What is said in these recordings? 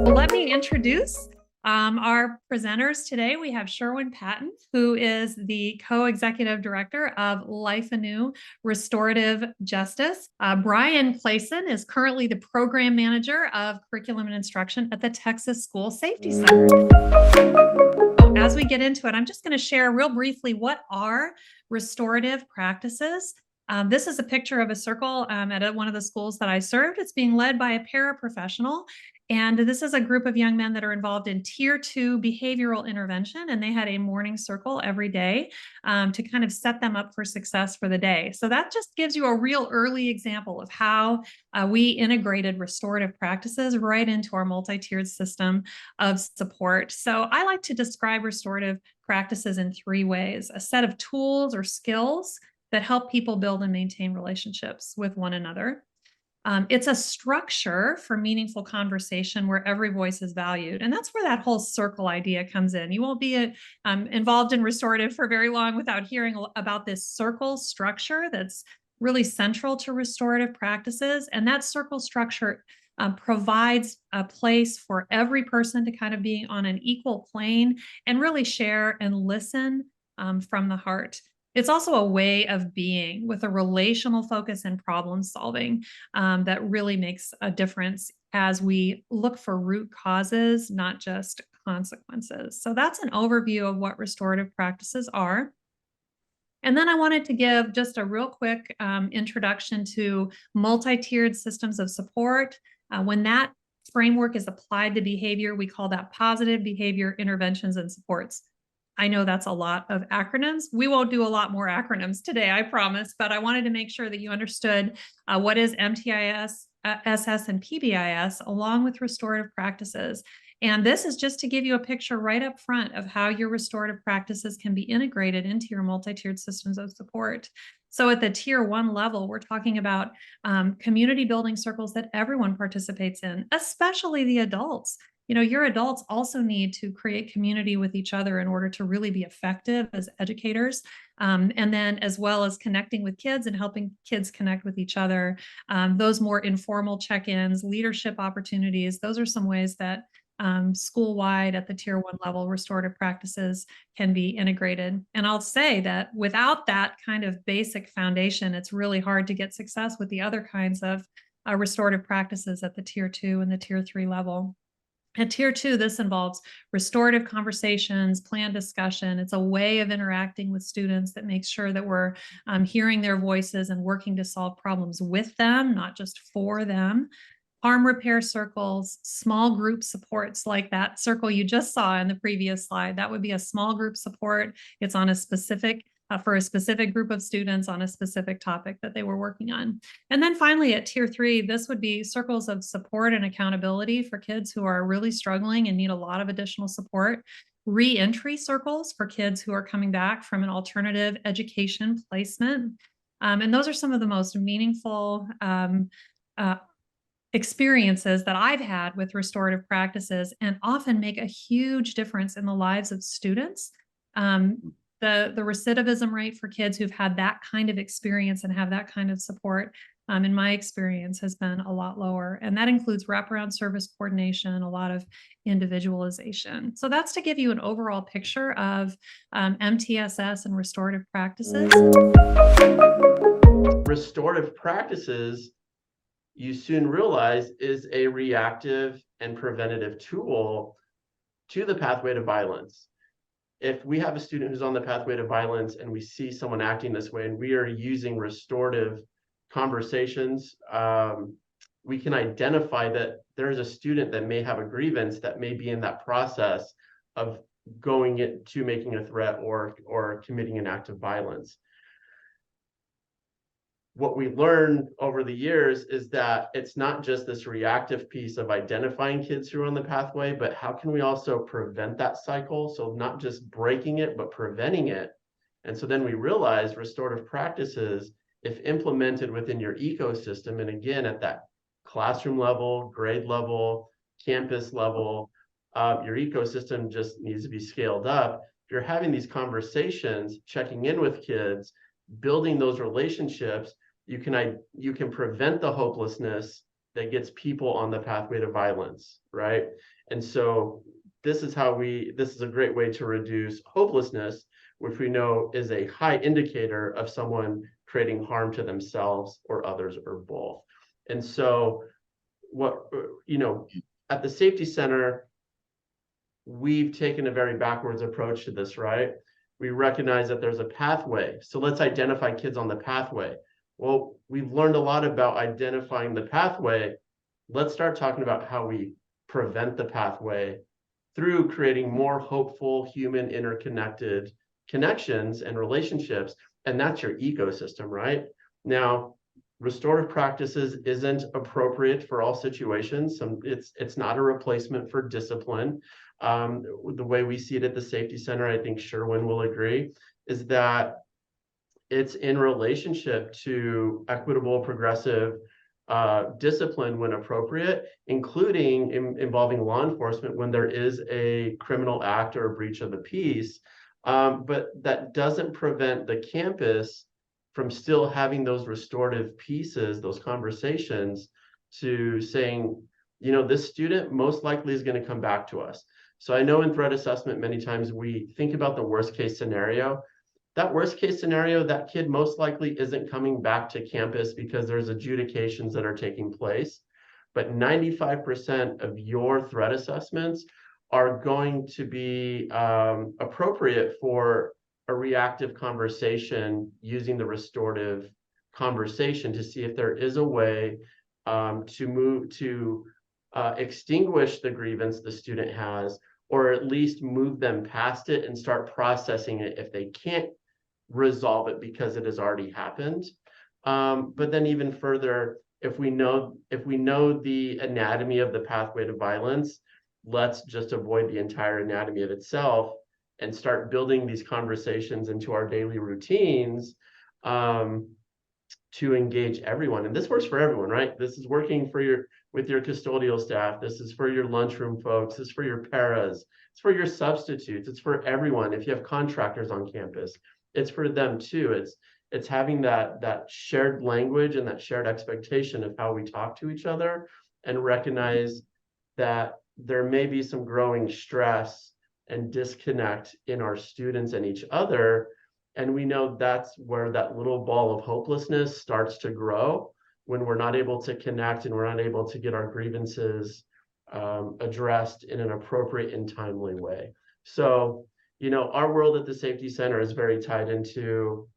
Let me introduce our presenters today. We have Sherwynn Patton, who is the co-executive director of Life Anew Restorative Justice. Brian Clason is currently the program manager of curriculum and instruction at the Texas School Safety Center. As we get into it, I'm just going to share real briefly what are restorative practices. This is a picture of a circle at one of the schools that I served. It's being led by a paraprofessional. And this is a group of young men that are involved in Tier 2 behavioral intervention. And they had a morning circle every day to kind of set them up for success for the day. So that just gives you a real early example of how we integrated restorative practices right into our multi-tiered system of support. So I like to describe restorative practices in three ways: a set of tools or skills that help people build and maintain relationships with one another. It's a structure for meaningful conversation where every voice is valued. And that's where that whole circle idea comes in. You won't be involved in restorative for very long without hearing about this circle structure that's really central to restorative practices. And that circle structure provides a place for every person to kind of be on an equal plane and really share and listen from the heart. It's also a way of being with a relational focus and problem solving that really makes a difference as we look for root causes, not just consequences. So that's an overview of what restorative practices are. And then I wanted to give just a real quick introduction to multi-tiered systems of support. When that framework is applied to behavior, we call that positive behavior interventions and supports. I know that's a lot of acronyms. We won't do a lot more acronyms today, I promise, but I wanted to make sure that you understood what is MTSS, and PBIS, along with restorative practices. And this is just to give you a picture right up front of how your restorative practices can be integrated into your multi-tiered systems of support. So at the Tier 1 level, we're talking about community building circles that everyone participates in, especially the adults. You know, your adults also need to create community with each other in order to really be effective as educators. And then as well as connecting with kids and helping kids connect with each other. Those more informal check-ins, leadership opportunities, those are some ways that school-wide at the Tier 1 level restorative practices can be integrated. And I'll say that without that kind of basic foundation, it's really hard to get success with the other kinds of restorative practices at the Tier 2 and the Tier 3 level. At Tier 2, this involves restorative conversations, planned discussion. It's a way of interacting with students that makes sure that we're hearing their voices and working to solve problems with them, not just for them. Harm repair circles, small group supports like that circle you just saw in the previous slide. That would be a small group support. It's on a specific for a specific group of students on a specific topic that they were working on. And then finally at Tier 3, this would be circles of support and accountability for kids who are really struggling and need a lot of additional support. Re-entry circles for kids who are coming back from an alternative education placement. And those are some of the most meaningful experiences that I've had with restorative practices and often make a huge difference in the lives of students. The recidivism rate for kids who've had that kind of experience and have that kind of support, in my experience, has been a lot lower. And that includes wraparound service coordination, a lot of individualization. So that's to give you an overall picture of MTSS and restorative practices. Restorative practices, you soon realize, is a reactive and preventative tool to the pathway to violence. If we have a student who's on the pathway to violence and we see someone acting this way and we are using restorative conversations, we can identify that there's a student that may have a grievance that may be in that process of going into making a threat or committing an act of violence. What we learned over the years is that it's not just this reactive piece of identifying kids who are on the pathway, but how can we also prevent that cycle? So not just breaking it, but preventing it. And so then we realized restorative practices, if implemented within your ecosystem, and again, at that classroom level, grade level, campus level, your ecosystem just needs to be scaled up. If you're having these conversations, checking in with kids, building those relationships, you can prevent the hopelessness that gets people on the pathway to violence, right? And so this is a great way to reduce hopelessness, which we know is a high indicator of someone creating harm to themselves or others or both. And so at the Safety Center, we've taken a very backwards approach to this, right? We recognize that there's a pathway. So let's identify kids on the pathway. Well, we've learned a lot about identifying the pathway. Let's start talking about how we prevent the pathway through creating more hopeful, human, interconnected connections and relationships. And that's your ecosystem, right? Now, restorative practices isn't appropriate for all situations. It's not a replacement for discipline. The way we see it at the Safety Center, I think Sherwynn will agree, is that it's in relationship to equitable, progressive discipline when appropriate, including involving law enforcement when there is a criminal act or a breach of the peace. But that doesn't prevent the campus from still having those restorative pieces, those conversations, to saying, this student most likely is going to come back to us. So I know in threat assessment, many times we think about the worst case scenario. That worst case scenario, that kid most likely isn't coming back to campus because there's adjudications that are taking place. But 95% of your threat assessments are going to be appropriate for a reactive conversation using the restorative conversation to see if there is a way to extinguish the grievance the student has, or at least move them past it and start processing it if they can't resolve it because it has already happened. But then even further, if we know the anatomy of the pathway to violence, let's just avoid the entire anatomy of itself and start building these conversations into our daily routines to engage everyone. And this works for everyone, right? This is working with your custodial staff. This is for your lunchroom folks. This is for your paras. It's for your substitutes. It's for everyone. If you have contractors on campus, it's for them too. It's having that shared language and that shared expectation of how we talk to each other, and recognize that there may be some growing stress and disconnect in our students and each other. And we know that's where that little ball of hopelessness starts to grow, when we're not able to connect and we're not able to get our grievances addressed in an appropriate and timely way. So, our world at the Safety Center is very tied into,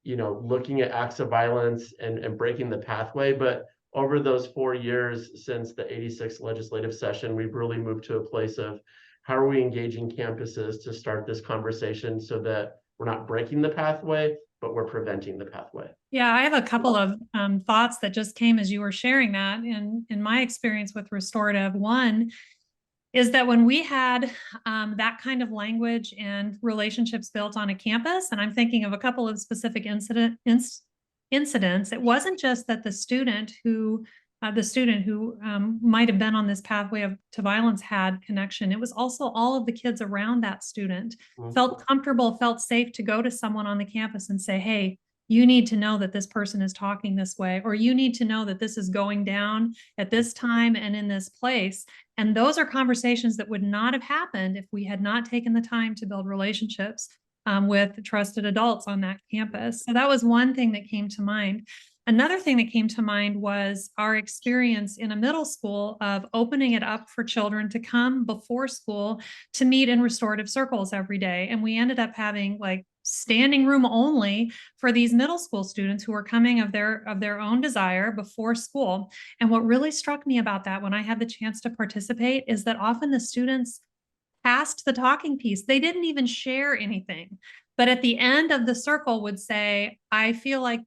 looking at acts of violence and breaking the pathway. But over those 4 years since the 86th legislative session, we've really moved to a place of how are we engaging campuses to start this conversation so that we're not breaking the pathway, but we're preventing the pathway. Yeah, I have a couple of thoughts that just came as you were sharing that. In my experience with restorative, one is that when we had that kind of language and relationships built on a campus, and I'm thinking of a couple of specific incidents, it wasn't just that the student who might have been on this pathway to violence had connection. It was also all of the kids around that student felt comfortable, felt safe to go to someone on the campus and say, hey, you need to know that this person is talking this way, or you need to know that this is going down at this time and in this place. And those are conversations that would not have happened if we had not taken the time to build relationships with trusted adults on that campus. So that was one thing that came to mind. Another thing that came to mind was our experience in a middle school of opening it up for children to come before school to meet in restorative circles every day. And we ended up having like standing room only for these middle school students who were coming of their own desire before school. And what really struck me about that when I had the chance to participate is that often the students passed the talking piece. They didn't even share anything, but at the end of the circle would say, I feel like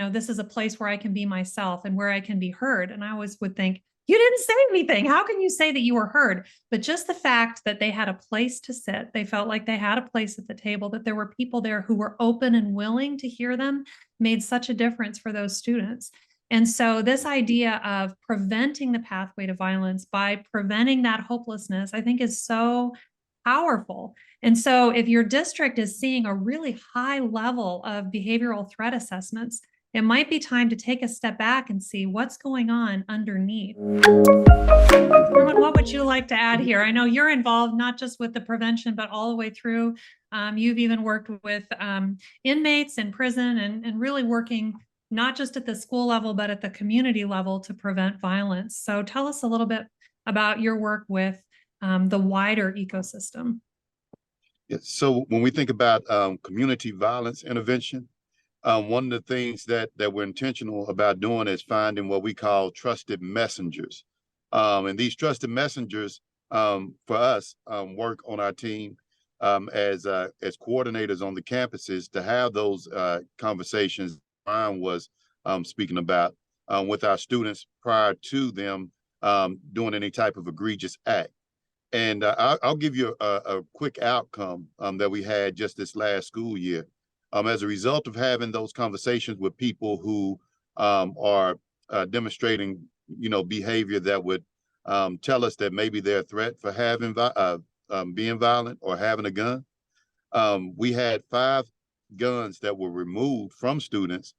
this is a place where I can be myself and where I can be heard. And I always would think, you didn't say anything. How can you say that you were heard? But just the fact that they had a place to sit, they felt like they had a place at the table, that there were people there who were open and willing to hear them, made such a difference for those students. And so this idea of preventing the pathway to violence by preventing that hopelessness, I think is so powerful. And so if your district is seeing a really high level of behavioral threat assessments, it might be time to take a step back and see what's going on underneath. Sherwynn, what would you like to add here? I know you're involved not just with the prevention, but all the way through. You've even worked with inmates in prison and really working not just at the school level, but at the community level to prevent violence. So tell us a little bit about your work with the wider ecosystem. Yeah, so when we think about community violence intervention, one of the things that we're intentional about doing is finding what we call trusted messengers. And these trusted messengers for us work on our team as coordinators on the campuses to have those conversations Brian was speaking about with our students prior to them doing any type of egregious act. And I'll give you a quick outcome that we had just this last school year. As a result of having those conversations with people who are demonstrating, behavior that would tell us that maybe they're a threat for having being violent or having a gun, we had 5 guns that were removed from students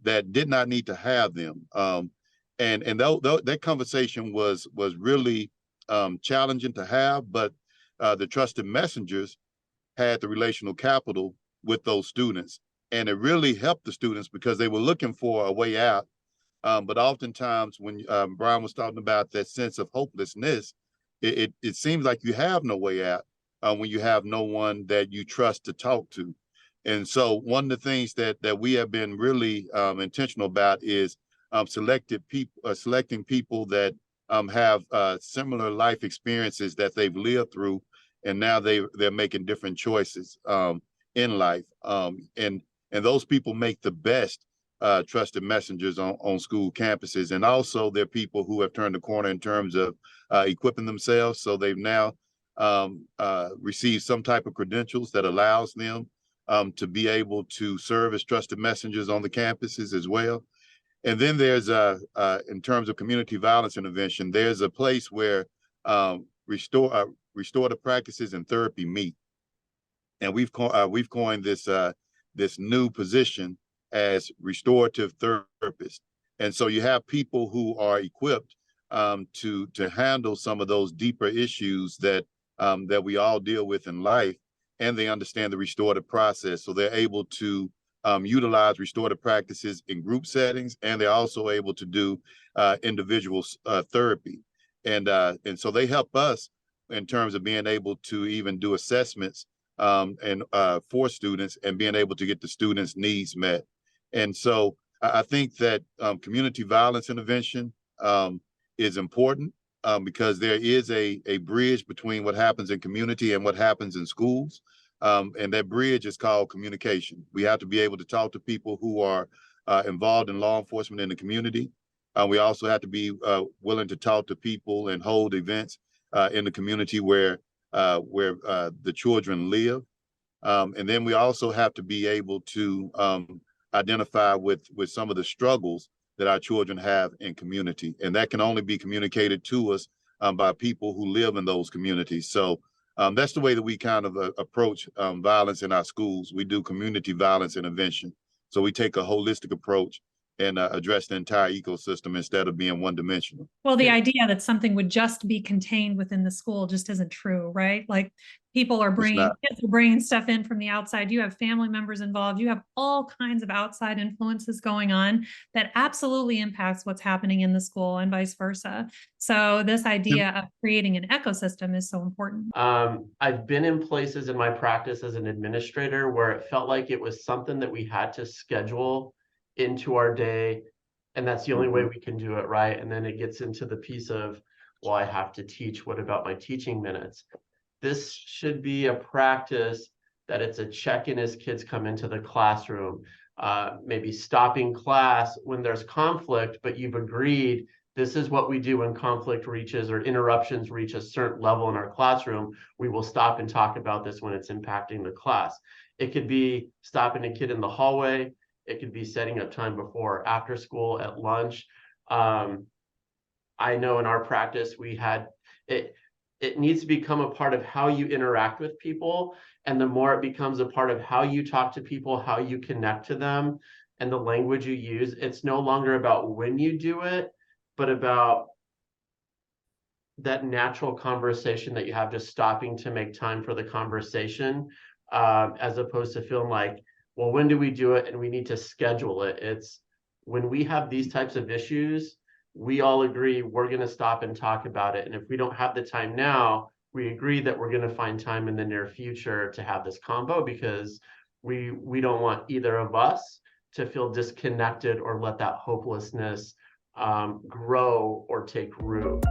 that did not need to have them. And that conversation was really challenging to have, but the trusted messengers had the relational capital with those students. And it really helped the students because they were looking for a way out. But oftentimes when Brian was talking about that sense of hopelessness, it seems like you have no way out when you have no one that you trust to talk to. And so one of the things that we have been really intentional about is selecting people that have similar life experiences that they've lived through, and now they're making different choices in life. And those people make the best trusted messengers on school campuses. And also they're people who have turned the corner in terms of equipping themselves. So they've now received some type of credentials that allows them to be able to serve as trusted messengers on the campuses as well. And then there's in terms of community violence intervention, there's a place where restorative practices and therapy meet, and we've coined this new position as restorative therapist. And so you have people who are equipped to handle some of those deeper issues that we all deal with in life, and they understand the restorative process, so they're able to utilize restorative practices in group settings, and they're also able to do individual therapy. And so they help us in terms of being able to even do assessments and for students and being able to get the students' needs met. And so I think that community violence intervention is important because there is a bridge between what happens in community and what happens in schools. And that bridge is called communication. We have to be able to talk to people who are involved in law enforcement in the community. We also have to be willing to talk to people and hold events in the community where the children live. And then we also have to be able to identify with some of the struggles that our children have in community. And that can only be communicated to us by people who live in those communities. So that's the way that we kind of approach violence in our schools. We do community violence intervention. So we take a holistic approach and address the entire ecosystem instead of being one-dimensional. Well, the idea that something would just be contained within the school just isn't true, right? Like people are kids are bringing stuff in from the outside. You have family members involved. You have all kinds of outside influences going on that absolutely impacts what's happening in the school and vice versa. So this idea of creating an ecosystem is so important. I've been in places in my practice as an administrator where it felt like it was something that we had to schedule into our day, and that's the only way we can do it, right? And then it gets into the piece of, well, I have to teach. What about my teaching minutes? This should be a practice that it's a check-in as kids come into the classroom, maybe stopping class when there's conflict, but you've agreed this is what we do when conflict reaches or interruptions reach a certain level in our classroom. We will stop and talk about this when it's impacting the class. It could be stopping a kid in the hallway. It could be setting up time before or after school, at lunch. I know in our practice, we had it needs to become a part of how you interact with people. And the more it becomes a part of how you talk to people, how you connect to them, and the language you use. It's no longer about when you do it, but about that natural conversation that you have, just stopping to make time for the conversation, as opposed to feeling like, well, when do we do it? And we need to schedule it. It's when we have these types of issues, we all agree we're going to stop and talk about it. And if we don't have the time now, we agree that we're going to find time in the near future to have this combo, because we don't want either of us to feel disconnected or let that hopelessness grow or take root.